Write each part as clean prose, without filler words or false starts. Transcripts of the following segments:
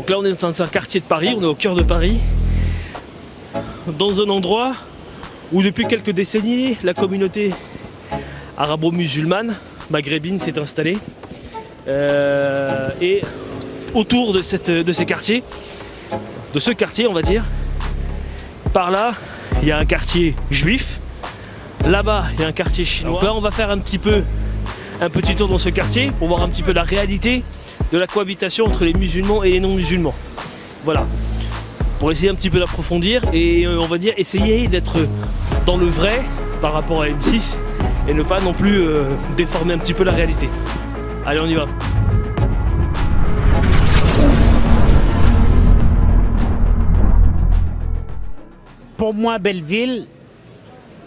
Donc là on est dans un quartier de Paris, on est au cœur de Paris, dans un endroit où depuis quelques décennies la communauté arabo-musulmane maghrébine s'est installée. Et autour de ces quartiers, de ce quartier on va dire, par là il y a un quartier juif, là-bas il y a un quartier chinois. Donc là on va faire un petit tour dans ce quartier pour voir un petit peu la réalité de la cohabitation entre les musulmans et les non-musulmans. Voilà, pour essayer un petit peu d'approfondir et on va dire essayer d'être dans le vrai par rapport à M6 et ne pas non plus déformer un petit peu la réalité. Allez, on y va. Pour moi, Belleville,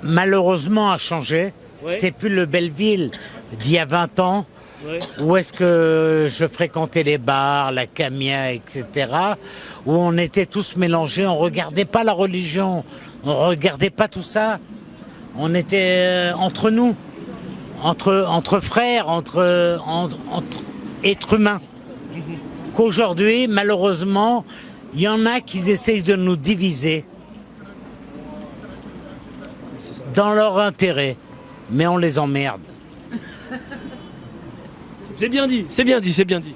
malheureusement, a changé. Ouais. C'est plus le Belleville d'il y a 20 ans, Ouais. où est-ce que je fréquentais les bars, la Camia, etc., où on était tous mélangés, on regardait pas la religion, on regardait pas tout ça. On était entre nous, entre frères, entre êtres humains. Qu'aujourd'hui, malheureusement, il y en a qui essayent de nous diviser dans leur intérêt, mais on les emmerde. C'est bien dit, c'est bien dit, c'est bien dit.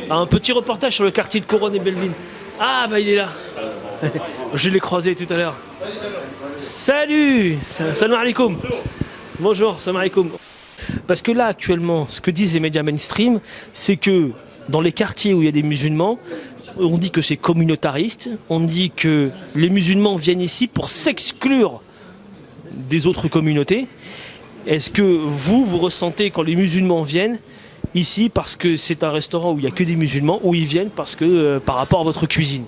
Un petit reportage sur le quartier de Couronne et Belleville. Ah bah il est là. Je l'ai croisé tout à l'heure. Salut. Salam alaikum. Bonjour, salam alaikum. Parce que là actuellement, ce que disent les médias mainstream, c'est que dans les quartiers où il y a des musulmans, on dit que c'est communautariste, on dit que les musulmans viennent ici pour s'exclure des autres communautés. Est-ce que vous ressentez quand les musulmans viennent ici parce que c'est un restaurant où il n'y a que des musulmans, ou ils viennent parce que par rapport à votre cuisine?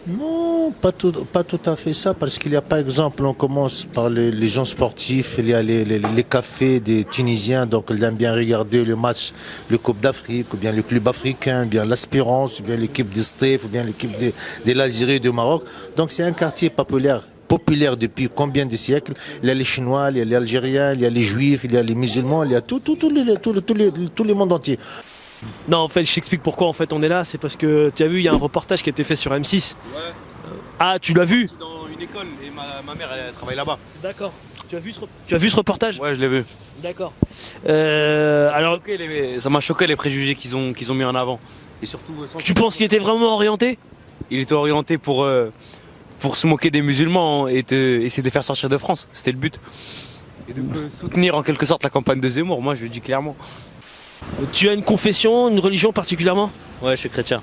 Non, pas tout à fait ça, parce qu'il y a par exemple, on commence par les gens sportifs, il y a les cafés des Tunisiens, donc ils aiment bien regarder le match, le Coupe d'Afrique, ou bien le club africain, ou bien l'Espérance, ou bien l'équipe du Stef, ou bien l'équipe de l'Algérie, du Maroc. Donc c'est un quartier populaire depuis combien de siècles. Il y a les Chinois, il y a les Algériens, il y a les Juifs, il y a les musulmans, il y a tout le monde entier. Non, en fait, je t'explique pourquoi en fait on est là. C'est parce que tu as vu, il y a un reportage qui a été fait sur M6. Ouais. Ah, tu l'as vu? Dans une école et ma mère elle travaille là-bas. D'accord. Tu as vu ce reportage? Ouais, je l'ai vu. D'accord. Alors, Ça m'a choqué les préjugés qu'ils ont mis en avant. Et surtout, tu penses qu'il était vraiment orienté? il était orienté pour se moquer des musulmans et essayer de faire sortir de France. C'était le but. Et de soutenir en quelque sorte la campagne de Zemmour. Moi, je le dis clairement. Tu as une confession, une religion particulièrement? Ouais, je suis chrétien.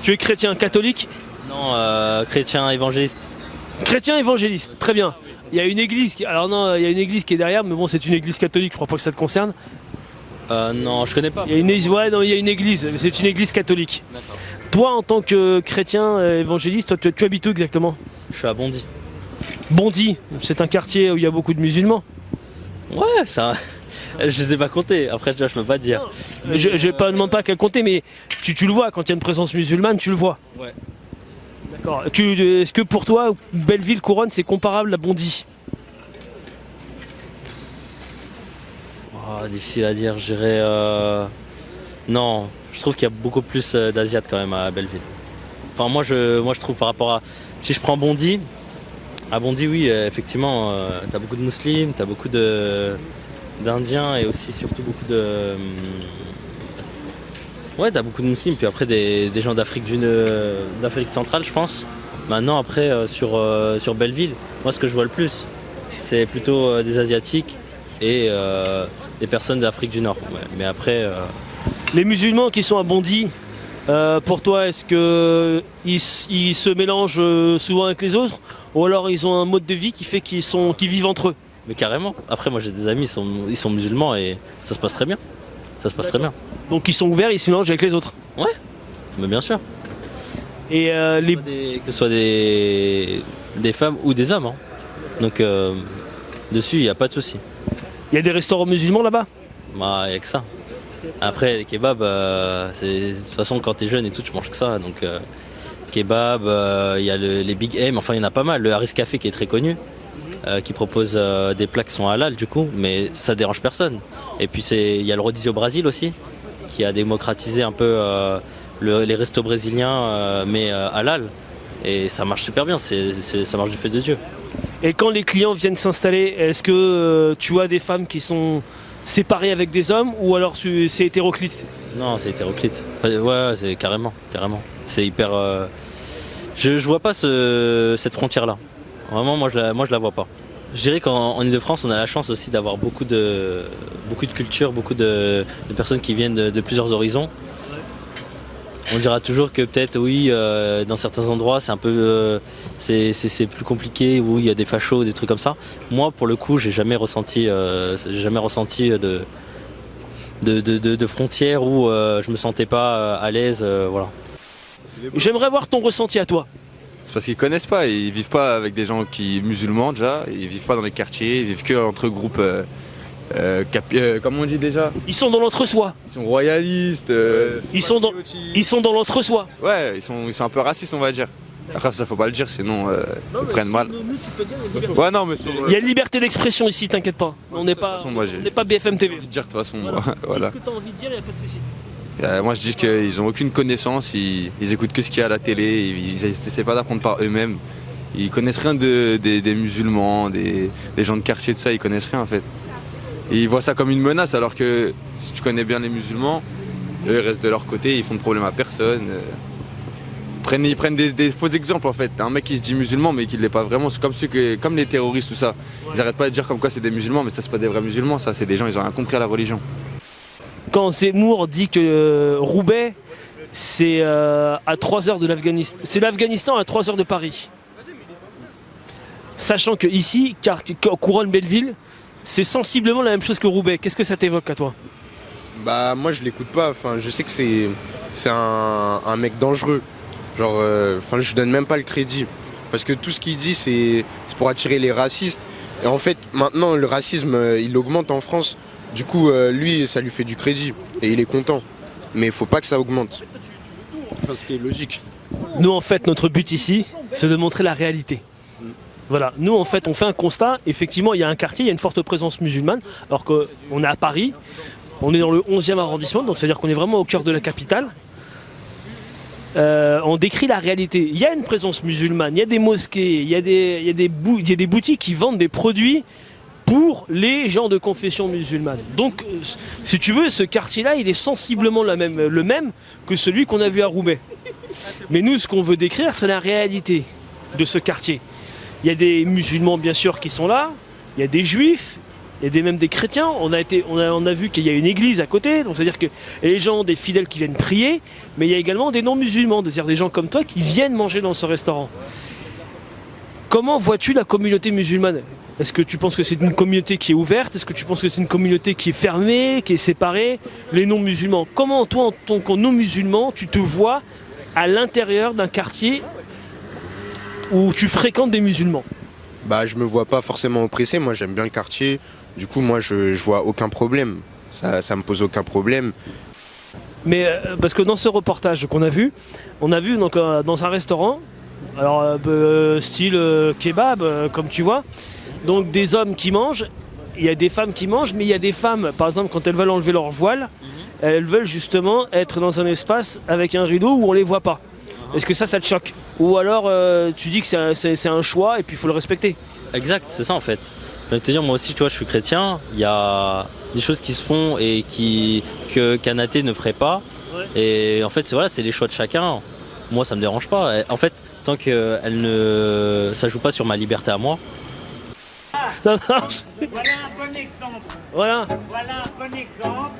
Tu es chrétien catholique? Non, chrétien évangéliste. Chrétien évangéliste, très bien. Il y a une église alors non, il y a une église qui est derrière, mais bon, c'est une église catholique, je crois pas que ça te concerne. Non, je connais pas. Il y a une église, ouais, non, il y a une église, mais c'est une église catholique. D'accord. Toi, en tant que chrétien évangéliste, toi, tu habites où exactement? Je suis à Bondy. Bondy, c'est un quartier où il y a beaucoup de musulmans. Ouais, ça. Je les ai pas comptés. Après, je peux pas te dire. Mais je ne demande pas qu'à compter, mais tu le vois, quand il y a une présence musulmane, tu le vois. Ouais. D'accord. Est-ce que pour toi, Belleville, Couronne, c'est comparable à Bondy? Oh, difficile à dire. Je dirais. Non, je trouve qu'il y a beaucoup plus d'Asiates quand même à Belleville. Enfin, moi, je trouve par rapport à. Si je prends Bondy, à Bondy, oui, effectivement, t'as beaucoup de musulmans, t'as beaucoup d'Indiens et aussi surtout beaucoup de. Ouais, t'as beaucoup de musulmans, puis après des gens d'Afrique centrale, je pense. Maintenant, après, sur Belleville, moi, ce que je vois le plus, c'est plutôt des Asiatiques et des personnes d'Afrique du Nord. Ouais. Mais après. Les musulmans qui sont à Bondy, pour toi, est-ce qu'ils se mélangent souvent avec les autres, ou alors ils ont un mode de vie qui fait qu'ils vivent entre eux? Mais carrément. Après, moi, j'ai des amis, ils sont musulmans et ça se passe très bien. Ça se passe très bien. Donc ils sont ouverts, ils se mélangent avec les autres. Ouais, mais bien sûr. Et Que ce soit des femmes ou des hommes. Hein. Donc, dessus, il n'y a pas de souci. il y a des restaurants musulmans là-bas? Bah, il n'y a que ça. Après, les kebabs, de toute façon, quand t'es jeune et tout, tu manges que ça. Donc, kebab, il y a les Big M, enfin, il y en a pas mal. Le Harris Café qui est très connu, qui propose des plats qui sont halal, du coup, mais ça dérange personne. Et puis, il y a le Rodizio Brasil aussi, qui a démocratisé un peu les restos brésiliens, mais halal. Et ça marche super bien, ça marche du fait de Dieu. Et quand les clients viennent s'installer, est-ce que tu as des femmes qui sont séparées avec des hommes ou alors c'est hétéroclite? Non, c'est hétéroclite. Ouais, c'est carrément. C'est hyper. Je vois pas cette frontière-là. Vraiment, moi je la vois pas. Je dirais qu'en Ile-de-France, on a la chance aussi d'avoir beaucoup de cultures, beaucoup de personnes qui viennent de plusieurs horizons. On dira toujours que peut-être, oui, dans certains endroits, c'est un peu, c'est plus compliqué, où il y a des fachos, des trucs comme ça. Moi, pour le coup, j'ai jamais ressenti de frontières où je me sentais pas à l'aise, voilà. J'aimerais voir ton ressenti à toi. C'est parce qu'ils connaissent pas, ils vivent pas avec des gens qui musulmans déjà, ils vivent pas dans les quartiers, ils vivent que entre groupes, comment on dit déjà? Ils sont dans l'entre-soi. Ils sont royalistes, Ils sont dans l'entre-soi. ouais, ils sont un peu racistes on va dire. Après ça faut pas le dire sinon ils prennent mal. Ouais non mais Il y a une liberté d'expression ici, t'inquiète pas. On n'est pas, moi, on n'est pas BFM TV. dire de toute façon Voilà. voilà. Dis ce que tu as envie de dire, il n'y a pas de souci. Moi je dis qu'ils ont aucune connaissance, ils écoutent que ce qu'il y a à la télé, ils essaient pas d'apprendre par eux-mêmes. Ils connaissent rien des musulmans, des gens de quartier, tout ça, ils connaissent rien en fait. Et ils voient ça comme une menace alors que si tu connais bien les musulmans, eux ils restent de leur côté, ils font de problème à personne. Ils prennent des faux exemples en fait. Un mec qui se dit musulman mais qui ne l'est pas vraiment, c'est comme les terroristes tout ça. Ils arrêtent pas de dire comme quoi c'est des musulmans mais ça c'est pas des vrais musulmans, ça c'est des gens, ils ont rien compris à la religion. Quand Zemmour dit que Roubaix, c'est à 3 heures de l'Afghanistan, c'est l'Afghanistan à 3 heures de Paris. Sachant que ici, Couronne-Belleville, c'est sensiblement la même chose que Roubaix. Qu'est-ce que ça t'évoque à toi? Bah moi je l'écoute pas, enfin je sais que c'est un mec dangereux. Genre enfin je donne même pas le crédit. Parce que tout ce qu'il dit c'est pour attirer les racistes. Et en fait maintenant le racisme il augmente en France. Du coup lui ça lui fait du crédit et il est content. Mais il faut pas que ça augmente. Parce que c'est logique. Nous en fait notre but ici c'est de montrer la réalité. Voilà, nous en fait on fait un constat, effectivement il y a un quartier, il y a une forte présence musulmane, alors qu'on est à Paris, on est dans le 11e arrondissement, donc c'est-à-dire qu'on est vraiment au cœur de la capitale. On décrit la réalité, il y a une présence musulmane, il y a des mosquées, il y a des boutiques qui vendent des produits pour les gens de confession musulmane. Donc si tu veux, ce quartier-là il est sensiblement le même que celui qu'on a vu à Roubaix. Mais nous ce qu'on veut décrire c'est la réalité de ce quartier. Il y a des musulmans bien sûr qui sont là, il y a des juifs, il y a même des chrétiens. On a vu qu'il y a une église à côté, donc c'est-à-dire que les gens, des fidèles qui viennent prier, mais il y a également des non-musulmans, c'est-à-dire des gens comme toi qui viennent manger dans ce restaurant. Comment vois-tu la communauté musulmane? Est-ce que tu penses que c'est une communauté qui est ouverte? Est-ce que tu penses que c'est une communauté qui est fermée, qui est séparée? Les non-musulmans, comment toi en tant que non-musulman, tu te vois à l'intérieur d'un quartier où tu fréquentes des musulmans? Bah je me vois pas forcément oppressé, moi j'aime bien le quartier, du coup moi je vois aucun problème, ça me pose aucun problème. Mais parce que dans ce reportage qu'on a vu, on a vu donc, dans un restaurant, alors style kebab comme tu vois, donc des hommes qui mangent, il y a des femmes qui mangent, mais il y a des femmes par exemple quand elles veulent enlever leur voile, elles veulent justement être dans un espace avec un rideau où on les voit pas. Est-ce que ça te choque? Ou alors tu dis que c'est un choix et puis il faut le respecter? Exact, c'est ça en fait. Je vais te dire, moi aussi, tu vois, je suis chrétien. Il y a des choses qui se font et qu'un athée ne ferait pas. Ouais. Et en fait, c'est les choix de chacun. Moi, ça me dérange pas. En fait, tant que ça joue pas sur ma liberté à moi. Ça marche. Voilà un bon exemple. Voilà un bon exemple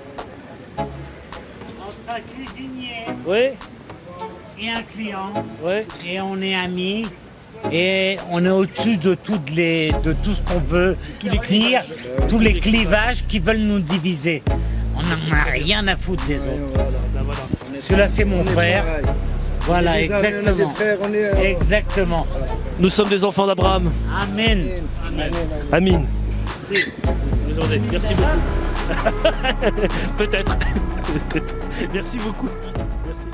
entre un cuisinier. Oui. Et un client, ouais. Et on est amis, et on est au-dessus de tout ce qu'on veut dire, tous les clivages qui veulent nous diviser. On n'en a rien à foutre des autres. Celui-là, c'est mon frère. Voilà, exactement. Exactement. Nous sommes des enfants d'Abraham. Amen. Amin. Merci beaucoup. Peut-être. Merci beaucoup. Merci.